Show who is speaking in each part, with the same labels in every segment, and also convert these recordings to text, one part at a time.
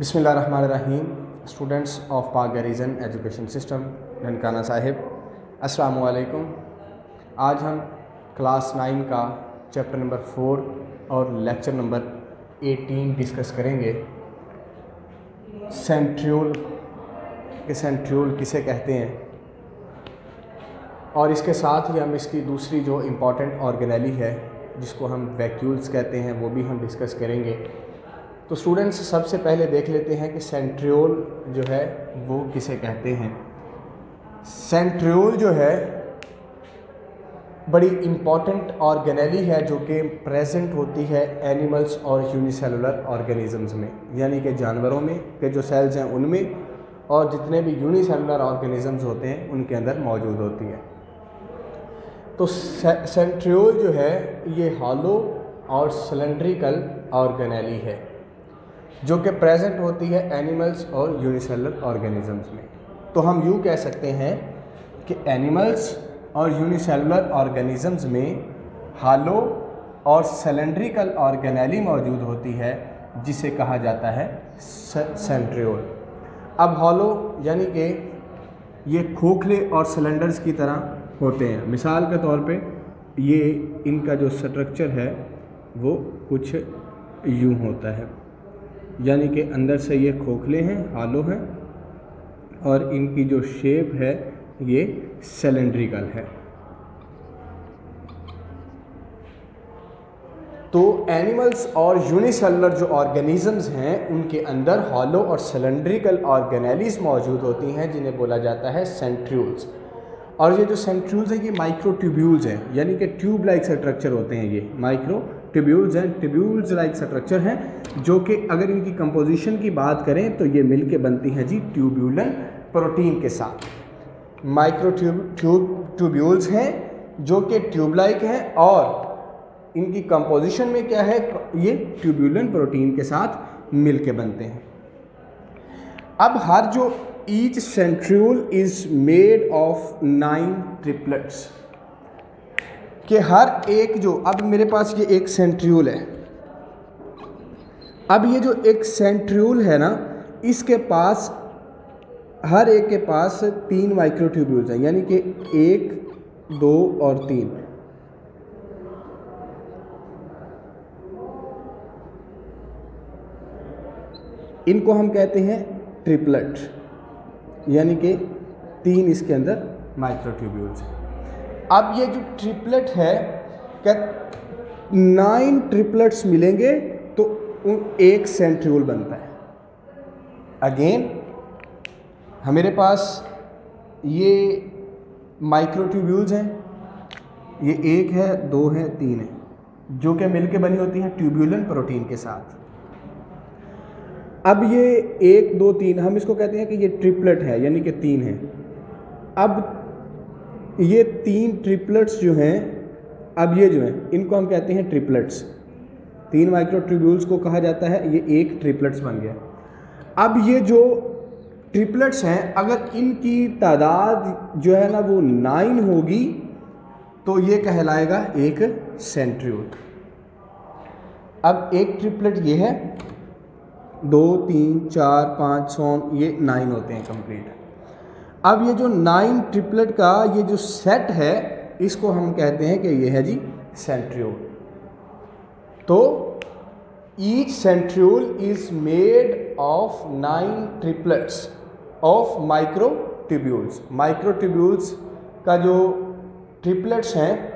Speaker 1: बिस्मिल्लाहिर्रहमानिर्रहीम। Students of पाक गरीजन education system Nankana Sahib, अस्सलामु अलैकुम। आज हम क्लास 9 का चैप्टर नंबर 4 और लेक्चर नंबर 18 डिस्कस करेंगे। सेंट्रियोल किसे कहते हैं, और इसके साथ ही हम इसकी दूसरी जो इम्पॉर्टेंट ऑर्गेनेली है जिसको हम वैक्यूल्स कहते हैं वो भी हम डिस्कस करेंगे। तो स्टूडेंट्स सबसे पहले देख लेते हैं कि सेंट्रियोल जो है वो किसे कहते हैं। सेंट्रियोल जो है बड़ी इम्पॉर्टेंट ऑर्गेनेली है जो कि प्रेजेंट होती है एनिमल्स और यूनिसेलुलर ऑर्गेनिजम्स में, यानी कि जानवरों में के जो सेल्स हैं उनमें, और जितने भी यूनिसेलुलर ऑर्गेनिजम्स होते हैं उनके अंदर मौजूद होती है। तो सेंट्रियोल जो है ये हॉलो और सिलेंड्रिकल ऑर्गेनेली है जो कि प्रेजेंट होती है एनिमल्स और यूनिसेलुलर ऑर्गेनिजम्स में। तो हम यूँ कह सकते हैं कि एनिमल्स और यूनिसेलुलर ऑर्गेनिजम्स में हॉलो और सिलेंड्रिकल ऑर्गेनेली मौजूद होती है जिसे कहा जाता है सेंट्रियोल। अब हॉलो यानी कि ये खोखले और सिलेंडर्स की तरह होते हैं। मिसाल के तौर पे ये इनका जो स्ट्रक्चर है वो कुछ यूँ होता है, यानी कि अंदर से ये खोखले हैं, हॉलो हैं, और इनकी जो शेप है ये सिलेंड्रिकल है। तो एनिमल्स और यूनिसेलुलर जो ऑर्गेनिजम्स हैं उनके अंदर हॉलो और सिलेंड्रिकल ऑर्गेनेलीज मौजूद होती हैं जिन्हें बोला जाता है सेंट्रियोल्स। और ये जो सेंट्रियोल्स हैं ये माइक्रोट्यूब्यूल्स हैं, यानी कि ट्यूब लाइक स्ट्रक्चर होते हैं। ये माइक्रोट्यूब्यूल्स हैं, ट्यूब्यूल्स लाइक स्ट्रक्चर हैं जो कि अगर इनकी कंपोजिशन की बात करें तो ये मिलके बनती हैं जी ट्यूब्यूलन प्रोटीन के साथ। ट्यूब्यूल्स हैं जो कि ट्यूब लाइक हैं और इनकी कंपोजिशन में क्या है, ये ट्यूब्यूलन प्रोटीन के साथ मिलके बनते हैं। अब हर जो each centriole is made of 9 triplets, कि हर एक जो, अब मेरे पास ये एक सेंट्रियोल है, अब ये जो एक सेंट्रियोल है ना इसके पास हर एक के पास 3 माइक्रोट्यूब्यूल्स हैं, यानी कि 1, 2 और 3। इनको हम कहते हैं ट्रिपलेट, यानी कि 3 इसके अंदर माइक्रोट्यूब्यूल्स हैं। अब ये जो ट्रिपलेट है क्या 9 ट्रिपलेट्स मिलेंगे तो एक सेंट्रियोल बनता है। अगेन हमारे पास ये माइक्रोट्यूब्यूल्स हैं, ये 1 है, 2 है, 3 है, जो कि मिलके बनी होती हैं ट्यूब्यूलन प्रोटीन के साथ। अब ये 1, 2, 3 हम इसको कहते हैं कि ये ट्रिपलेट है, यानी कि 3 है। अब ये 3 ट्रिपलेट्स जो हैं, अब ये जो हैं इनको हम कहते हैं ट्रिपलेट्स। 3 माइक्रोट्यूब्यूल्स को कहा जाता है, ये एक ट्रिपलेट्स बन गया। अब ये जो ट्रिपलेट्स हैं अगर इनकी तादाद जो है ना वो 9 होगी तो ये कहलाएगा एक सेंट्रियोल। अब एक ट्रिपलेट ये है, 2, 3, 4, 5, 6 ये 9 होते हैं कंप्लीट। अब ये जो 9 ट्रिपलेट का ये जो सेट है इसको हम कहते हैं कि ये है जी सेंट्रियोल। तो each centriole is made of 9 triplets of microtubules. Microtubules का जो ट्रिपलेट्स हैं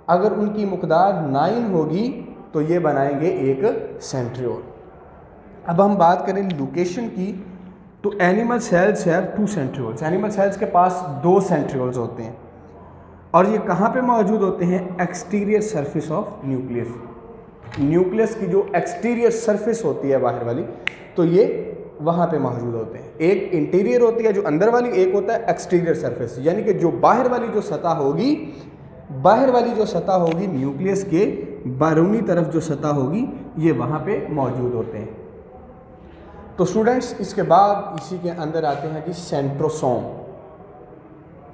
Speaker 1: अगर उनकी मकदार 9 होगी तो ये बनाएंगे एक सेंट्रियोल। अब हम बात करें लोकेशन की, तो एनिमल सेल्स है 2 सेंट्रियोल्स। एनिमल सेल्स के पास 2 सेंट्रियोल्स होते हैं और ये कहाँ पे मौजूद होते हैं, exterior surface of nucleus. Nucleus की जो एक्सटीरियर सरफेस होती है बाहर वाली, तो ये वहाँ पे मौजूद होते हैं। एक इंटीरियर होती है जो अंदर वाली, एक होता है एक्सटीरियर सरफेस, यानी कि जो बाहर वाली जो सतह होगी, बाहर वाली जो सतह होगी न्यूक्लियस के बाहरी तरफ जो सतह होगी ये वहाँ पे मौजूद होते हैं। तो स्टूडेंट्स इसके बाद इसी के अंदर आते हैं कि सेंट्रोसोम।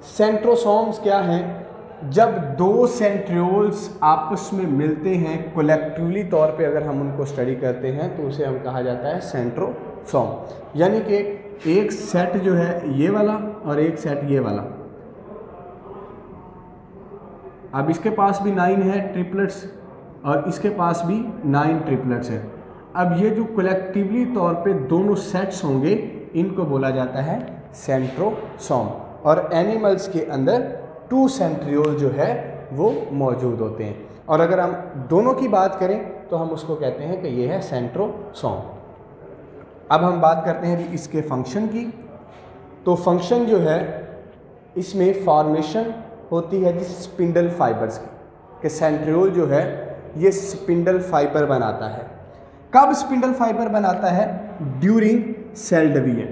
Speaker 1: सेंट्रोसोम्स क्या हैं, जब 2 सेंट्रियोल्स आपस में मिलते हैं कलेक्टिवली तौर पे अगर हम उनको स्टडी करते हैं तो उसे हम कहा जाता है सेंट्रोसोम। सेंट्रोसोम, यानी कि एक सेट जो है ये वाला और एक सेट ये वाला। अब इसके पास भी 9 है ट्रिपलेट्स और इसके पास भी 9 ट्रिपलेट्स हैं। अब ये जो कलेक्टिवली तौर पे दोनों सेट्स होंगे इनको बोला जाता है सेंट्रोसोम। और एनिमल्स के अंदर 2 सेंट्रियोल जो है वो मौजूद होते हैं। और अगर हम दोनों की बात करें तो हम उसको कहते हैं कि ये है सेंट्रोसोम। अब हम बात करते हैं इसके फंक्शन की। तो फंक्शन जो है इसमें फॉर्मेशन होती है जिस स्पिंडल फाइबर्स की, कि सेंट्रियोल जो है ये स्पिंडल फाइबर बनाता है। कब स्पिंडल फाइबर बनाता है? ड्यूरिंग सेल डिवीजन,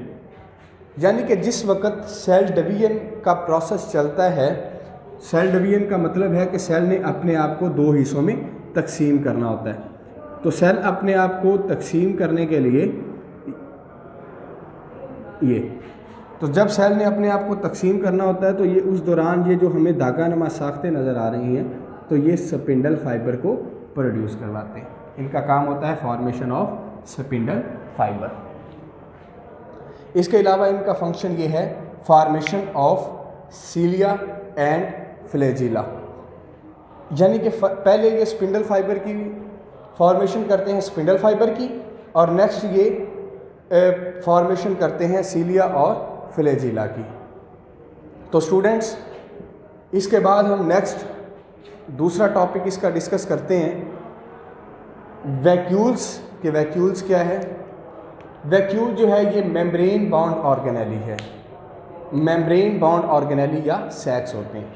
Speaker 1: यानी कि जिस वक्त सेल डिवीजन का प्रोसेस चलता है। सेल डिवीजन का मतलब है कि सेल ने अपने आप को 2 हिस्सों में तकसीम करना होता है। तो सेल अपने आप को तकसीम करने के लिए तो जब सेल ने अपने आप को तकसीम करना होता है तो ये उस दौरान ये जो हमें धागा नमा साख्तें नज़र आ रही हैं तो ये स्पिंडल फाइबर को प्रोड्यूस करवाते हैं। इनका काम होता है फॉर्मेशन ऑफ स्पिंडल फाइबर। इसके अलावा इनका फंक्शन ये है formation of cilia and flagella, यानी कि पहले ये स्पिंडल फाइबर की फॉर्मेशन करते हैं स्पिंडल फाइबर की, और नेक्स्ट ये फॉर्मेशन करते हैं सीलिया और फ्लैजिला की। तो स्टूडेंट्स इसके बाद हम नेक्स्ट दूसरा टॉपिक इसका डिस्कस करते हैं वैक्यूल्स के। वैक्यूल्स क्या है? वैक्यूल जो है ये मेम्ब्रेन बाउंड ऑर्गेनेली है। मेम्ब्रेन बाउंड ऑर्गेनेली या सैक्स होते हैं।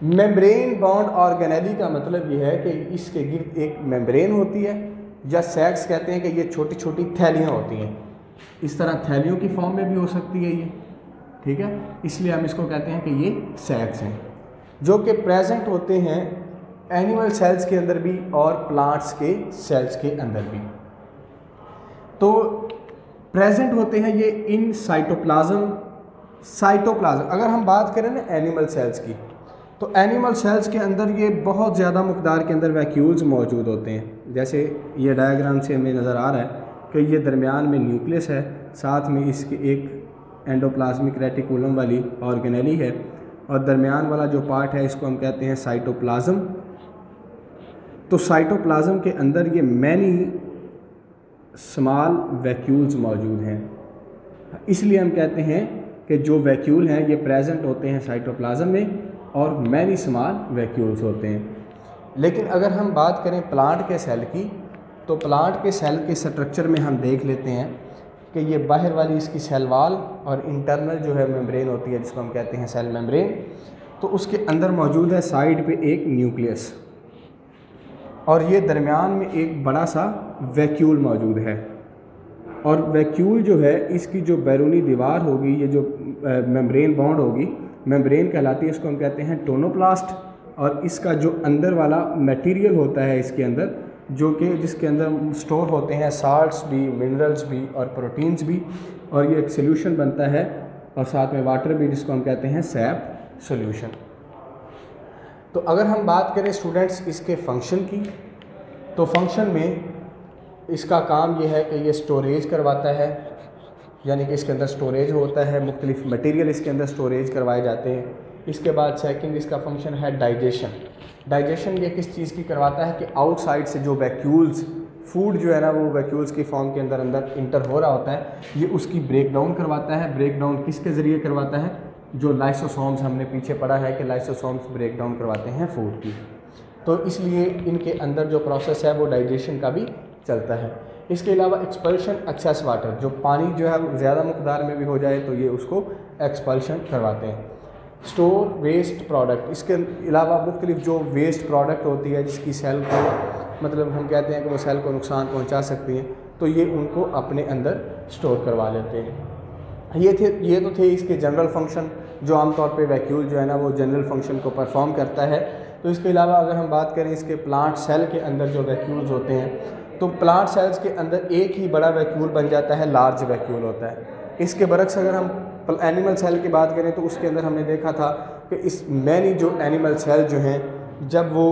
Speaker 1: मेम्ब्रेन बाउंड ऑर्गेनेली का मतलब ये है कि इसके गिर्द एक मेम्ब्रेन होती है, या सैक्स कहते हैं कि ये छोटी छोटी थैलियाँ होती हैं। इस तरह थैलियों की फॉर्म में भी हो सकती है ये, ठीक है, इसलिए हम इसको कहते हैं कि ये सैक्स हैं, जो कि प्रेजेंट होते हैं एनिमल सेल्स के अंदर भी और प्लांट्स के सेल्स के अंदर भी। तो प्रेजेंट होते हैं ये इन साइटोप्लाज्म। अगर हम बात करें ना एनिमल सेल्स की, तो एनिमल सेल्स के अंदर ये बहुत ज़्यादा मकदार के अंदर वैक्यूल्स मौजूद होते हैं। जैसे ये डायग्राम से हमें नज़र आ रहा है कि ये दरमियान में न्यूक्लियस है, साथ में इसके एक एंडोप्लाज्मिक रेटिकुलम वाली ऑर्गेनेली है, और दरमियान वाला जो पार्ट है इसको हम कहते हैं साइटोप्लाज्म। तो साइटोप्लाज्म के अंदर ये मैनी स्मॉल वैक्यूल्स मौजूद हैं, इसलिए हम कहते हैं कि जो वैक्यूल हैं ये प्रेजेंट होते हैं साइटोप्लाज्म में और मैनी स्मॉल वैक्यूल्स होते हैं। लेकिन अगर हम बात करें प्लांट के सेल की, तो प्लांट के सेल के स्ट्रक्चर में हम देख लेते हैं कि ये बाहर वाली इसकी सेल वाल और इंटरनल जो है मेम्ब्रेन होती है जिसको हम कहते हैं सेल मेम्ब्रेन, तो उसके अंदर मौजूद है साइड पे एक न्यूक्लियस, और ये दरमियान में एक बड़ा सा वैक्यूल मौजूद है। और वैक्यूल जो है इसकी जो बैरूनी दीवार होगी, ये जो मेम्ब्रेन बाउंड होगी, मेम्ब्रेन कहलाती है, इसको हम कहते हैं टोनोप्लास्ट। और इसका जो अंदर वाला मटेरियल होता है इसके अंदर, जो कि जिसके अंदर स्टोर होते हैं साल्ट्स भी, मिनरल्स भी और प्रोटीन्स भी, और ये एक सोल्यूशन बनता है और साथ में वाटर भी, जिसको हम कहते हैं सैप सोल्यूशन। तो अगर हम बात करें स्टूडेंट्स इसके फंक्शन की, तो फंक्शन में इसका काम ये है कि ये स्टोरेज करवाता है, यानी कि इसके अंदर स्टोरेज होता है, मुख्तलिफ मटेरियल इसके अंदर स्टोरेज करवाए जाते हैं। इसके बाद सेकंड इसका फंक्शन है डाइजेशन। डाइजेशन ये किस चीज़ की करवाता है कि आउटसाइड से जो वैक्यूल्स फूड जो है ना वो वैक्यूल्स की फॉर्म के अंदर इंटर हो रहा होता है, ये उसकी ब्रेक डाउन करवाता है। ब्रेक डाउन किसके ज़रिए करवाता है? जो लाइसोसोम्स हमने पीछे पढ़ा है कि लाइसोसोम्स ब्रेक डाउन करवाते हैं फूड की। तो इसलिए इनके अंदर जो प्रोसेस है वो डाइजेशन का भी चलता है। इसके अलावा एक्सपल्शन एक्सेस वाटर, जो पानी जो है ज़्यादा मकदार में भी हो जाए तो ये उसको एक्सपल्शन करवाते हैं। स्टोर वेस्ट प्रोडक्ट, इसके अलावा मुख्तलिफ जो वेस्ट प्रोडक्ट होती है जिसकी सेल को मतलब हम कहते हैं कि वो सेल को नुकसान पहुंचा सकती हैं, तो ये उनको अपने अंदर स्टोर करवा लेते हैं। ये तो थे इसके जनरल फंक्शन, जो आमतौर पे वैक्यूल जो है ना वो जनरल फंक्शन को परफॉर्म करता है। तो इसके अलावा अगर हम बात करें इसके प्लांट सेल के अंदर जो वैक्यूल्स होते हैं, तो प्लांट सेल्स के अंदर एक ही बड़ा वैक्यूल बन जाता है, लार्ज वैक्यूल होता है। इसके बरक्स अगर हम एनिमल सेल की बात करें तो उसके अंदर हमने देखा था कि इस मैनी जो एनिमल सेल जो हैं, जब वो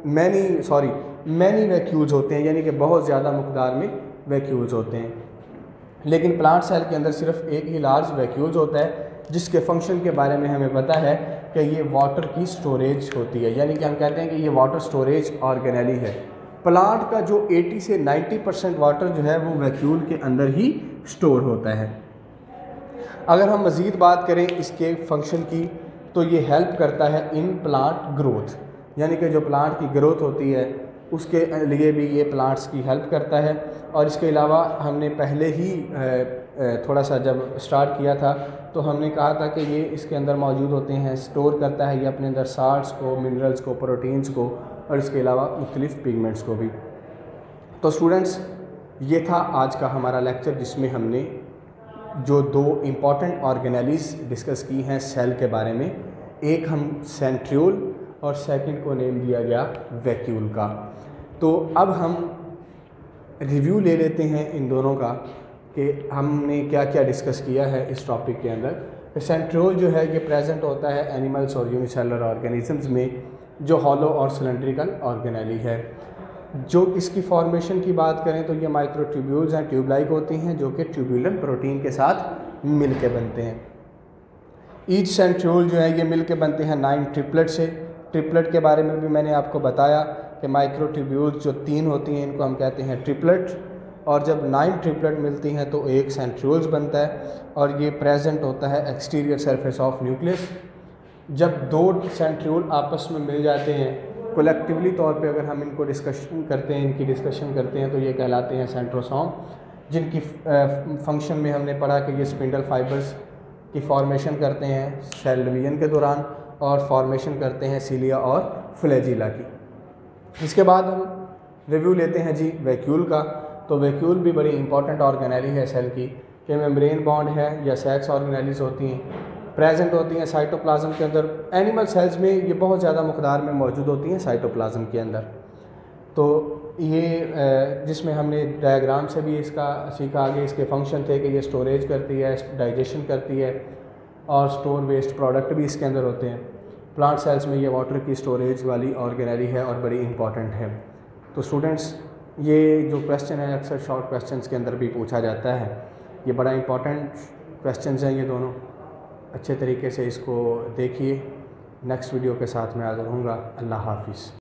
Speaker 1: मैनी वैक्यूल्स होते हैं, यानी कि बहुत ज़्यादा मकदार में वैक्यूल्स होते हैं। लेकिन प्लांट सेल के अंदर सिर्फ एक ही लार्ज वैक्यूल्स होता है जिसके फंक्शन के बारे में हमें पता है कि ये वाटर की स्टोरेज होती है, यानी कि हम कहते हैं कि ये वाटर स्टोरेज ऑर्गेनेली है। प्लांट का जो 80 से 90% वाटर जो है वो वैक्यूल के अंदर ही स्टोर होता है। अगर हम मज़ीद बात करें इसके फंक्शन की तो ये हेल्प करता है इन प्लांट ग्रोथ, यानी कि जो प्लांट की ग्रोथ होती है उसके लिए भी ये प्लांट्स की हेल्प करता है। और इसके अलावा हमने पहले ही थोड़ा सा जब स्टार्ट किया था तो हमने कहा था कि ये इसके अंदर मौजूद होते हैं, स्टोर करता है ये अपने अंदर साल्ट्स को, मिनरल्स को, प्रोटीन्स को और इसके अलावा मुख्तलिफ़ पिगमेंट्स को भी। तो स्टूडेंट्स, ये था आज का हमारा लेक्चर जिसमें हमने जो दो इम्पॉर्टेंट ऑर्गेनेलीज डिस्कस की हैं सेल के बारे में। एक हम सेंट्रियोल और सेकंड को नेम दिया गया वैक्यूल का। तो अब हम रिव्यू ले लेते हैं इन दोनों का कि हमने क्या क्या डिस्कस किया है इस टॉपिक के अंदर। सेंट्रियोल जो है ये प्रेजेंट होता है एनिमल्स और यूनिसेलुलर ऑर्गेनिजम्स में जो हॉलो और सिलेंड्रिकल ऑर्गेनेली है। जो इसकी फॉर्मेशन की बात करें तो ये माइक्रोट्यूब्यूल्स हैं, ट्यूब लाइक होती हैं जो कि ट्यूब्यूलर प्रोटीन के साथ मिल के बनते हैं। ईच सेंट्रियोल जो है ये मिल के बनते हैं 9 ट्रिपलेट से। ट्रिपलेट के बारे में भी मैंने आपको बताया कि माइक्रोट्यूब्यूल्स जो 3 होती हैं इनको हम कहते हैं ट्रिपलेट, और जब 9 ट्रिपलेट मिलती हैं तो एक सेंट्रियोल्स बनता है और ये प्रेजेंट होता है एक्सटीरियर सरफेस ऑफ न्यूक्लियस। जब 2 सेंट्रियोल आपस में मिल जाते हैं कलेक्टिवली तौर पे अगर हम इनको डिस्कशन करते हैं तो ये कहलाते हैं सेंट्रोसोम, जिनकी फंक्शन में हमने पढ़ा कि ये स्पिंडल फाइबर्स की फॉर्मेशन करते हैं सेल डिवीजन के दौरान और फॉर्मेशन करते हैं सीलिया और फ्लैजिला की। इसके बाद हम रिव्यू लेते हैं जी वैक्यूल का। तो वैक्यूल भी बड़ी इंपॉर्टेंट ऑर्गेनेली है सेल की, कि मेम्ब्रेन बॉन्ड है या सेक्स ऑर्गेनेलीज होती हैं, प्रेजेंट होती हैं साइटोप्लाज्म के अंदर। एनिमल सेल्स में ये बहुत ज़्यादा मकदार में मौजूद होती हैं साइटोप्लाज्म के अंदर। तो ये जिसमें हमने डायग्राम से भी इसका सीखा, आगे इसके फंक्शन थे कि ये स्टोरेज करती है, डाइजेशन करती है और स्टोर वेस्ट प्रोडक्ट भी इसके अंदर होते हैं। प्लांट सेल्स में ये वाटर की स्टोरेज वाली ऑर्गेनेली है और बड़ी इंपॉर्टेंट है। तो स्टूडेंट्स, ये जो क्वेश्चन है अक्सर शॉर्ट क्वेश्चंस के अंदर भी पूछा जाता है, ये बड़ा इंपॉर्टेंट क्वेश्चंस हैं ये दोनों। अच्छे तरीके से इसको देखिए। नेक्स्ट वीडियो के साथ मैं हाज़िर होऊंगा। अल्लाह हाफिज़।